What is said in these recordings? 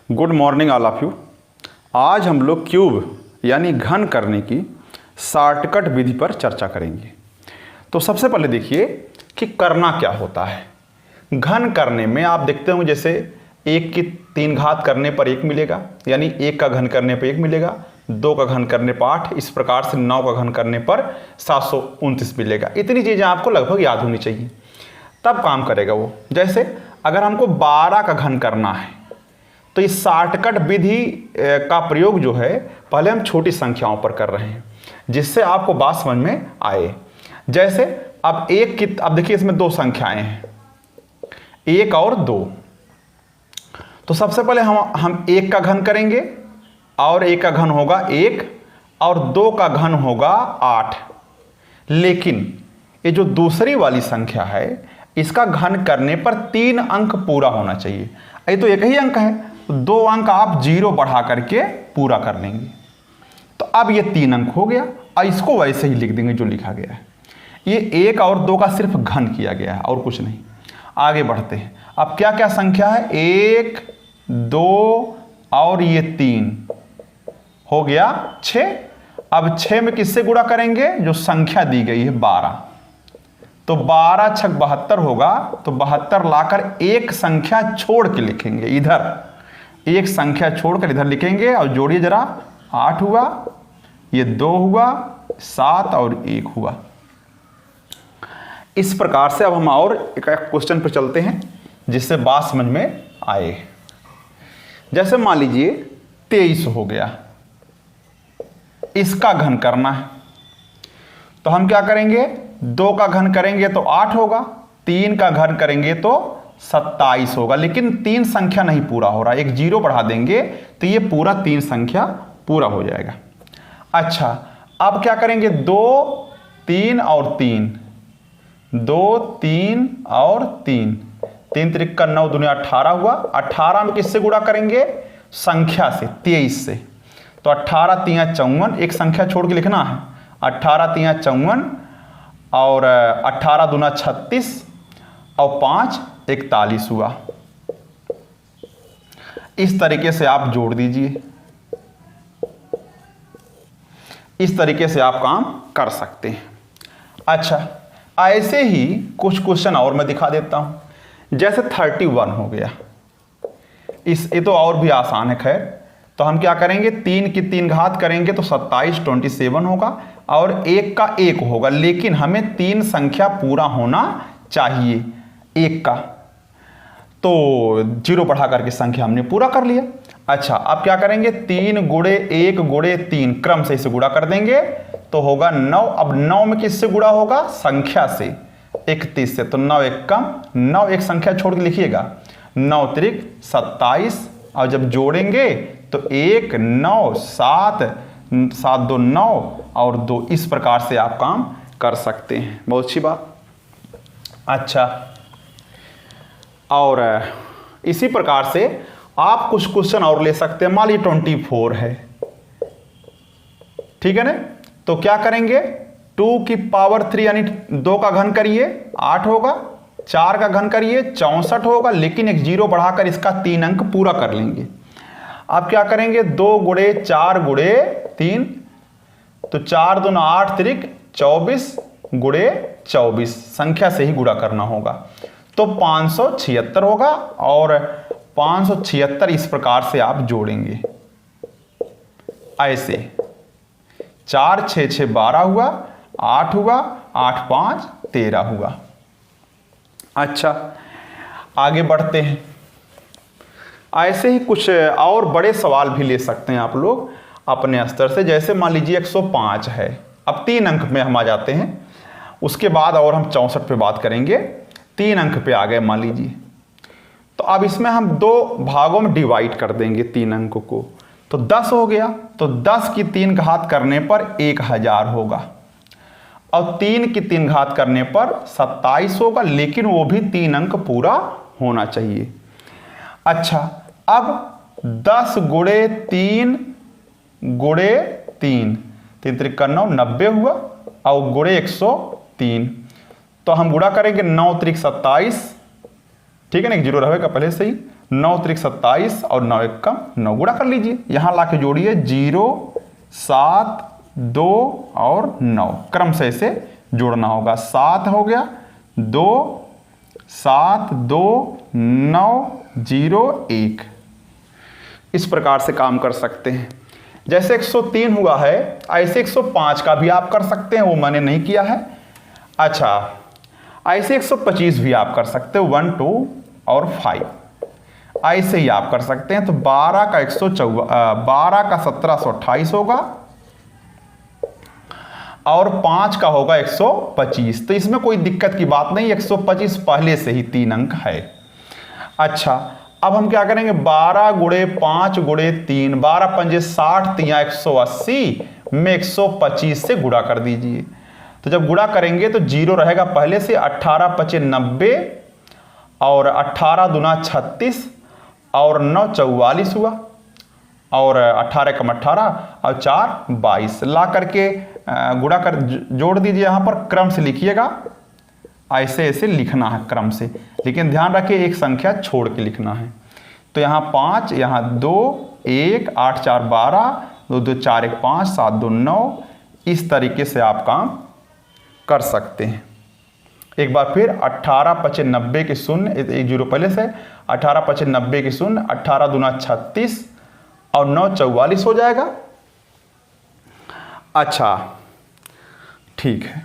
Good morning all of you. आज हम लोग क्यूब यानी घन करने की शॉर्टकट विधि पर चर्चा करेंगे। तो सबसे पहले देखिए कि करना क्या होता है। घन करने में आप देखते हो जैसे 1 की 3 घात करने पर 1 मिलेगा, यानी 1 का घन करने पर 1 मिलेगा, 2 का घन करने पर 8, इस प्रकार से 9 का घन करने पर 729 मिलेगा। इतनी चीज़ें आपको लगभग याद होनी चाहिए, तब काम करेगा वो। जैसे अगर हमको 12 का घन करना है तो इस शॉर्टकट विधि का प्रयोग जो है पहले हम छोटी संख्याओं पर कर रहे हैं, जिससे आपको बात समझ में आए। जैसे अब अब देखिए इसमें 2 संख्याएं हैं, 1 और 2। तो सबसे पहले हम 1 का घन करेंगे और 1 का घन होगा 1 और 2 का घन होगा 8। लेकिन ये जो दूसरी वाली संख्या है इसका घन करने पर 3 अंक पूरा होना चाहिए। ये तो एक ही अंक है, तो 2 अंक आप 0 बढ़ा करके पूरा कर लेंगे। तो अब ये 3 अंक हो गया और इसको वैसे ही लिख देंगे जो लिखा गया है। ये 1 और 2 का सिर्फ घन किया गया है और कुछ नहीं। आगे बढ़ते हैं। अब क्या क्या संख्या है, 1 2 और ये 3 हो गया 6। अब 6 में किससे गुणा करेंगे, जो संख्या दी गई है 12। तो 12 छक 72 होगा, तो 72 लाकर एक संख्या छोड़ के लिखेंगे, इधर एक संख्या छोड़कर इधर लिखेंगे और जोड़िए जरा। 8 हुआ, ये 2 हुआ, 7 और 1 हुआ। इस प्रकार से अब हम और एक क्वेश्चन पर चलते हैं जिससे बात समझ में आए। जैसे मान लीजिए 23 हो गया, इसका घन करना है। तो हम क्या करेंगे, 2 का घन करेंगे तो 8 होगा, 3 का घन करेंगे तो 27 होगा। लेकिन 3 संख्या नहीं पूरा हो रहा, एक 0 बढ़ा देंगे तो ये पूरा 3 संख्या पूरा हो जाएगा। अच्छा, अब क्या करेंगे, 2 3 और 3, 2 3 और 3, 3 त्रिक का 9 दूनी 18 हुआ। 18 में किससे गुणा करेंगे, संख्या से, 23 से। तो 18 3 54, एक संख्या छोड़ के लिखना है। 18 3 54 और 18 दूना 36 और 5 41 हुआ। इस तरीके से आप जोड़ दीजिए। इस तरीके से आप काम कर सकते हैं। अच्छा, ऐसे ही कुछ क्वेश्चन और मैं दिखा देता हूं। जैसे 31 हो गया, ये तो और भी आसान है। खैर, तो हम क्या करेंगे, 3 की 3 घात करेंगे तो 27 27 होगा और 1 का 1 होगा। लेकिन हमें 3 संख्या पूरा होना चाहिए 1 का, तो 0 बढ़ा करके संख्या हमने पूरा कर लिया। अच्छा, अब क्या करेंगे, 3 गुणे 1 गुणे 3 क्रम से इसे गुणा कर देंगे तो होगा 9। अब 9 में किससे गुणा होगा, संख्या से, 31 से। तो 9 1 कम 9, एक संख्या छोड़ के लिखिएगा, 9 त्रिक 27। और जब जोड़ेंगे तो 1 9 7 7 2 9 और 2, इस प्रकार से आप काम कर सकते हैं। बहुत अच्छी बात। अच्छा, और इसी प्रकार से आप कुछ क्वेश्चन और ले सकते हैं। मान लीजिए 24 है, ठीक है ना। तो क्या करेंगे, 2 की पावर 3 यानी 2 का घन करिए 8 होगा, 4 का घन करिए 64 होगा। लेकिन एक 0 बढ़ाकर इसका 3 अंक पूरा कर लेंगे। आप क्या करेंगे, 2 गुणे 4 गुणे 3, तो 4 दूना 8 त्रिक 24 गुणे 24, संख्या से ही गुणा करना होगा। तो 576 होगा और 576 इस प्रकार से आप जोड़ेंगे। ऐसे 4 6 6 12 हुआ, 8 हुआ, 8 5 13 हुआ। अच्छा, आगे बढ़ते हैं। ऐसे ही कुछ और बड़े सवाल भी ले सकते हैं आप लोग अपने स्तर से। जैसे मान लीजिए 105 है, अब 3 अंक में हम आ जाते हैं, उसके बाद और हम 64 पे बात करेंगे। 3 अंक पे आ गए मान लीजिए, तो अब इसमें हम 2 भागों में डिवाइड कर देंगे 3 अंकों को। तो 10 हो गया, तो 10 की 3 घात करने पर 1000 होगा और 3 की 3 घात करने पर 27 होगा। लेकिन वो भी 3 अंक पूरा होना चाहिए। अच्छा, अब 10 गुणे 3 गुणे 3, 3 त्रिक का 9 90 हुआ और गुणे 103। तो हम गुणा करेंगे 9 त्रिक 27, ठीक है ना, एक 0 रहेगा पहले से ही, 9 त्रिक 27 और 9 एक कम 9 गुणा कर लीजिए। यहाँ ला के जोड़िए 0 7 2 और 9, क्रम से इसे जोड़ना होगा। 7 हो गया, 2 7 2 9 0 1। इस प्रकार से काम कर सकते हैं। जैसे 103 हुआ है ऐसे 105 का भी आप कर सकते हैं, वो मैंने नहीं किया है। अच्छा, ऐसे 125 भी आप कर सकते हो, 1 2 और 5 ऐसे ही आप कर सकते हैं। तो 12 का 1728 होगा और 5 का होगा 125। तो इसमें कोई दिक्कत की बात नहीं, 125 पहले से ही 3 अंक है। अच्छा, अब हम क्या करेंगे, 12 गुणे 5 गुणे 3, 12 पंजे 60, 3 180 में 125 से गुणा कर दीजिए। तो जब गुणा करेंगे तो 0 रहेगा पहले से, 18 पचे 90 और 18 दूना 36 और 9 44 हुआ और 18 कम 18 और 4 22। ला करके गुणा कर जोड़ दीजिए। यहाँ पर क्रम से लिखिएगा, ऐसे ऐसे लिखना है क्रम से, लेकिन ध्यान रखिए एक संख्या छोड़ के लिखना है। तो यहाँ 5, यहाँ 2 1 8 4 12 2 2 4 1 5 7 2 9। इस तरीके से आप काम कर सकते हैं। एक बार फिर 18 पचे 90 के शून्य, एक 0 पहले से, 18 पचे 90 के शून्य, 18 दूना 36 और 9 44 हो जाएगा। अच्छा ठीक है।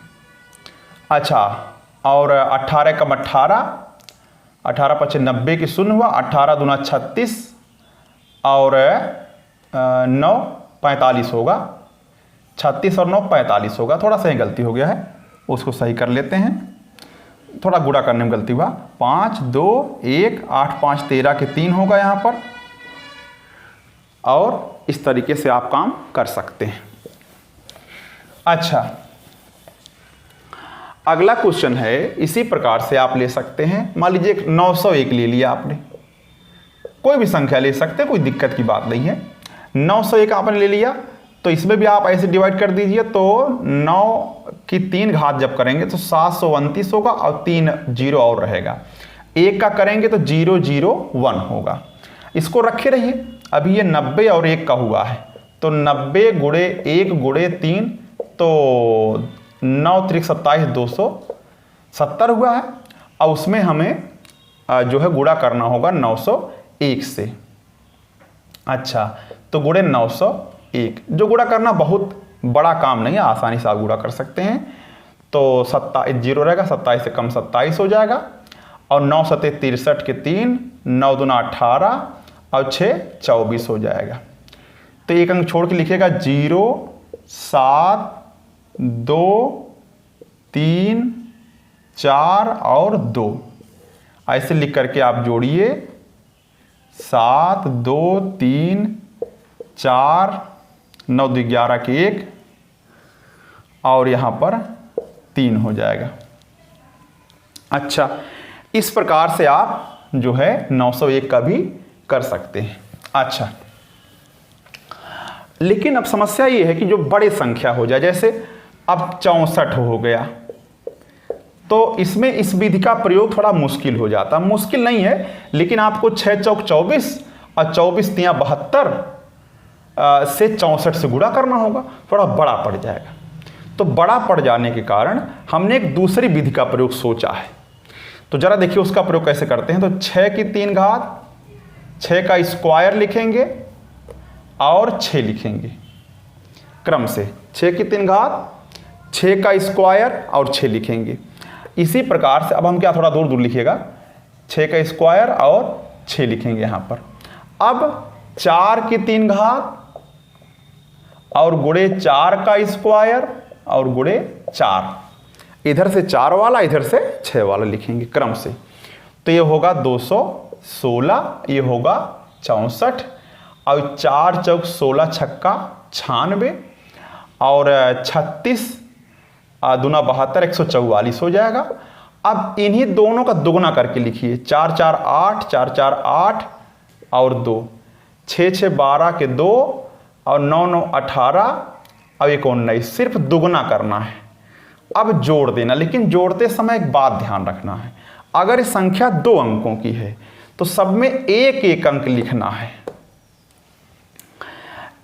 अच्छा, और 18 कम 18, 18 पचे 90 की शून्य हुआ, 18 दूना 36 और 9 45 होगा। 36 और 9 45 होगा। थोड़ा सा ही गलती हो गया है, उसको सही कर लेते हैं। थोड़ा गुणा करने में गलती हुआ। 5 2 1 8 5 13 के 3 होगा यहाँ पर। और इस तरीके से आप काम कर सकते हैं। अच्छा, अगला क्वेश्चन है, इसी प्रकार से आप ले सकते हैं। मान लीजिए 901 ले लिया आपने, कोई भी संख्या ले सकते हैं, कोई दिक्कत की बात नहीं है। 901 आपने ले लिया तो इसमें भी आप ऐसे डिवाइड कर दीजिए। तो 9 की 3 घात जब करेंगे तो 729 होगा और 3 0 और रहेगा। 1 का करेंगे तो 0 0 1 होगा। इसको रखे रहिए। अभी ये 90 और 1 का हुआ है, तो 90 गुणे 1 गुणे 3, तो 9 त्रिक 27 270 हुआ है। और उसमें हमें जो है गुणा करना होगा 901 से। अच्छा, तो गुणे 901, जो गुणा करना बहुत बड़ा काम नहीं है, आसानी से आप गुणा कर सकते हैं। तो 27 0 रहेगा, 27 से कम 27 हो जाएगा और 9 सते 63 के 3, 9 दूना 18 और 6 24 हो जाएगा। तो एक अंक छोड़ के लिखिएगा 0 7 2 3 4 और 2। ऐसे लिख करके आप जोड़िए 7 2 3 4 9 2 11 के 1 और यहाँ पर 3 हो जाएगा। अच्छा, इस प्रकार से आप जो है 901 का भी कर सकते हैं। अच्छा, लेकिन अब समस्या ये है कि जो बड़े संख्या हो जाए, जैसे अब 64 हो गया, तो इसमें इस विधि का प्रयोग थोड़ा मुश्किल हो जाता। मुश्किल नहीं है, लेकिन आपको 6 चौक 24 और 24 तियां 72 से 64 से गुणा करना होगा, थोड़ा बड़ा पड़ जाएगा। तो बड़ा पड़ जाने के कारण हमने एक दूसरी विधि का प्रयोग सोचा है। तो जरा देखिए उसका प्रयोग कैसे करते हैं। तो 6 की 3 घात, 6 का स्क्वायर लिखेंगे और 6 लिखेंगे क्रम से। 6 की 3 घात, 6 का स्क्वायर और 6 लिखेंगे। इसी प्रकार से अब हम क्या, थोड़ा दूर दूर लिखिएगा, 6 का स्क्वायर और 6 लिखेंगे यहाँ पर। अब 4 की 3 घात और गुणे 4 का स्क्वायर और गुणे 4, इधर से 4 वाला इधर से 6 वाला लिखेंगे क्रम से। तो ये होगा 216, ये होगा 64 और 4 चौक 16 छक्का 96 और 36 दूना 72 144 हो जाएगा। अब इन्हीं दोनों का दुगना करके लिखिए, 4 4 8 4 4 8 और 2, 6 6 12 के 2 और 9 9 18 और 1 19, सिर्फ दुगना करना है। अब जोड़ देना, लेकिन जोड़ते समय एक बात ध्यान रखना है, अगर संख्या 2 अंकों की है तो सब में एक एक अंक लिखना है,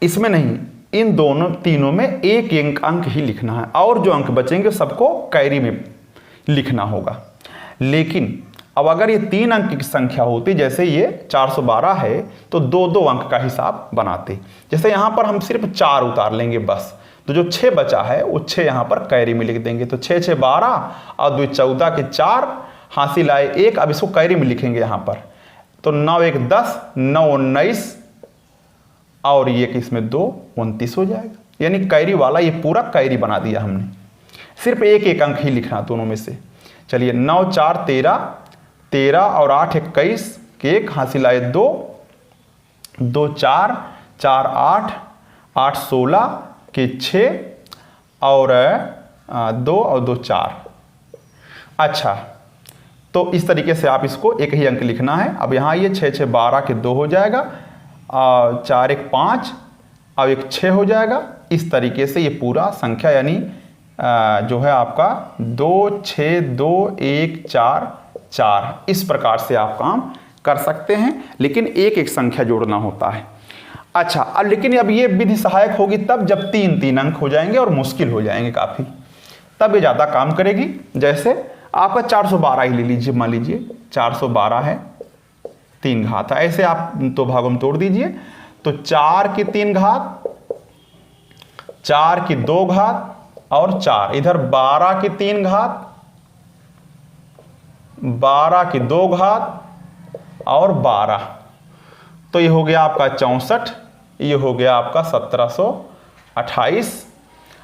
इसमें नहीं, इन दोनों तीनों में एक एक अंक ही लिखना है, और जो अंक बचेंगे सबको कैरी में लिखना होगा। लेकिन अब अगर ये 3 अंक की संख्या होती, जैसे ये 412 है, तो 2-2 अंक का हिसाब बनाते। जैसे यहाँ पर हम सिर्फ 4 उतार लेंगे बस, तो जो 6 बचा है वो 6 यहाँ पर कैरी में लिख देंगे। तो 6 6 12 और 2 14 के 4, हासिल आए 1। अब इसको कैरी में लिखेंगे यहाँ पर, तो 9 1 10, 9 19 और ये इसमें 2 29 हो जाएगा। यानी कैरी वाला ये पूरा कैरी बना दिया हमने। सिर्फ एक एक अंक ही लिखना दोनों में से। चलिए 9 4 13, 13 और 8 21 के 1, हासिल आए 2, 2 4, 4 8, 8 16 के 6 और 2 और 2 4। अच्छा, तो इस तरीके से आप इसको एक ही अंक लिखना है। अब यहाँ ये 6 6 12 के 2 हो जाएगा, 4 1 5 और 1 6 हो जाएगा। इस तरीके से ये पूरा संख्या यानी जो है आपका 2 6 2 1 4 4, इस प्रकार से आप काम कर सकते हैं, लेकिन एक एक संख्या जोड़ना होता है। अच्छा, अब लेकिन अब ये विधि सहायक होगी तब जब 3-3 अंक हो जाएंगे और मुश्किल हो जाएंगे काफ़ी, तब ये ज़्यादा काम करेगी। जैसे आपका 412 ही ले लीजिए, मान लीजिए 412 है, 3 घात है, ऐसे आप तो भागों में तोड़ दीजिए। तो 4 की 3 घात, 4 की 2 घात और 4, इधर 12 की 3 घात, 12 की 2 घात और 12, तो ये हो गया आपका 64, ये हो गया आपका 1728।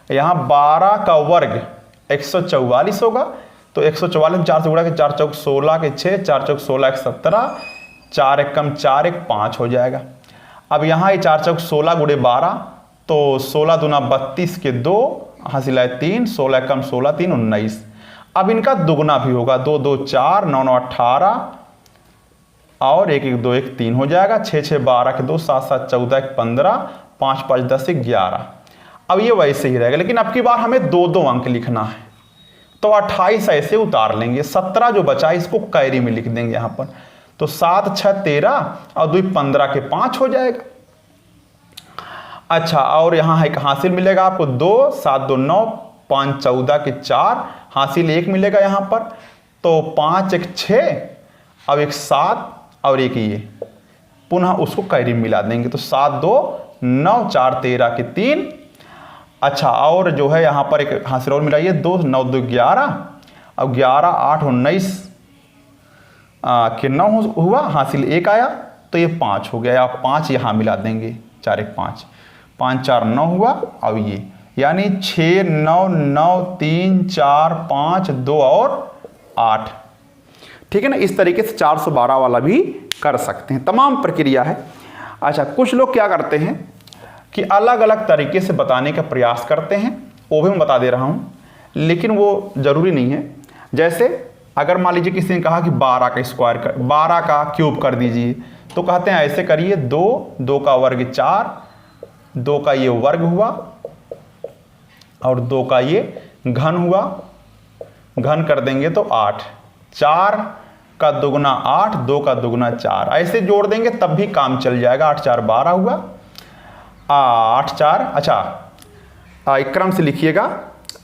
यहाँ 12 का वर्ग 144 होगा, तो 144 4 से गुणा के 4 चौक 16 के 6, 4 चौक 16 के 17, 4 1 कम 4 1 5 हो जाएगा। अब यहाँ ये 4 चौक 16 गुणे 12, तो 16 दूना 32 के 2, हासिल आए 3, 16 कम 16 3 19। अब इनका दुगना भी होगा, 2 2 4, 9 9 18 और 1 1 2 1 3 हो जाएगा। 6 6 12 के 2, 7 7 14 1 15, 5 5 10 11। अब ये वैसे ही रहेगा, लेकिन अब की बार हमें 2-2 अंक लिखना है, तो 28 ऐसे उतार लेंगे। 17 जो बचा इसको कैरी में लिख देंगे यहाँ पर, तो 7 6 13 और 2 15 के 5 हो जाएगा। अच्छा, और यहाँ एक हासिल मिलेगा आपको 2, 7 2 9, 5 14 के 4, हासिल 1 मिलेगा यहाँ पर, तो 5 1 6 और 1 7 और 1 ये, पुनः उसको कैरी में मिला देंगे, तो 7 2 9, 4 13 के 3। अच्छा, और जो है यहाँ पर एक हासिल और मिलाइए, 2 9 2 11 और 11 8 19 के 9 हुआ, हासिल 1 आया, तो ये 5 हो गया। आप 5 यहाँ मिला देंगे, 4 1 5, 5 4 9 हुआ, अब ये यानी 6 9 9 3 4 5 2 और 8। ठीक है ना, इस तरीके से 412 वाला भी कर सकते हैं, तमाम प्रक्रिया है। अच्छा, कुछ लोग क्या करते हैं कि अलग अलग तरीके से बताने का प्रयास करते हैं, वो भी मैं बता दे रहा हूँ, लेकिन वो ज़रूरी नहीं है। जैसे अगर मान लीजिए किसी ने कहा कि 12 का स्क्वायर कर, 12 का क्यूब कर दीजिए, तो कहते हैं ऐसे करिए, 2 2 का वर्ग 4, 2 का ये वर्ग हुआ और 2 का ये घन हुआ, घन कर देंगे तो 8, 4 का दुगना 8, 2 का दुगना 4, ऐसे जोड़ देंगे तब भी काम चल जाएगा। 8 4 12 हुआ, 8 4। अच्छा, एक क्रम से लिखिएगा,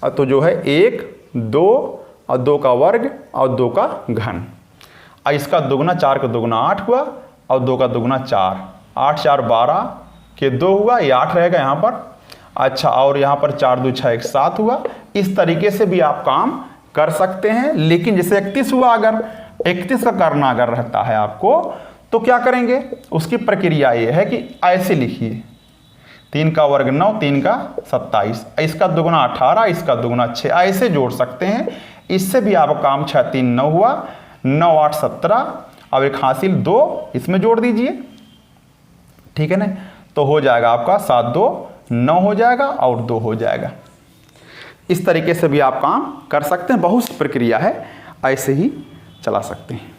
तो जो है 1 2 और 2 का वर्ग और 2 का घन, इसका दुगना 4 का दुगना 8 हुआ और 2 का दुगना 4, 8 4 12 के 2 हुआ, ये 8 रहेगा यहाँ पर। अच्छा, और यहाँ पर 4 2 6 1 7 हुआ। इस तरीके से भी आप काम कर सकते हैं, लेकिन जैसे 31 हुआ, अगर 31 का करना अगर रहता है आपको, तो क्या करेंगे, उसकी प्रक्रिया ये है कि ऐसे लिखिए, 3 का वर्ग 9, 3 का 27, इसका दुगुना 18, इसका दुगुना 6, ऐसे जोड़ सकते हैं। इससे भी आपका काम 6 3 9 हुआ, 9 8 17 और एक हासिल 2 इसमें जोड़ दीजिए, ठीक है ना, तो हो जाएगा आपका 7 2 9 हो जाएगा और 2 हो जाएगा। इस तरीके से भी आप काम कर सकते हैं, बहुत सी प्रक्रिया है, ऐसे ही चला सकते हैं।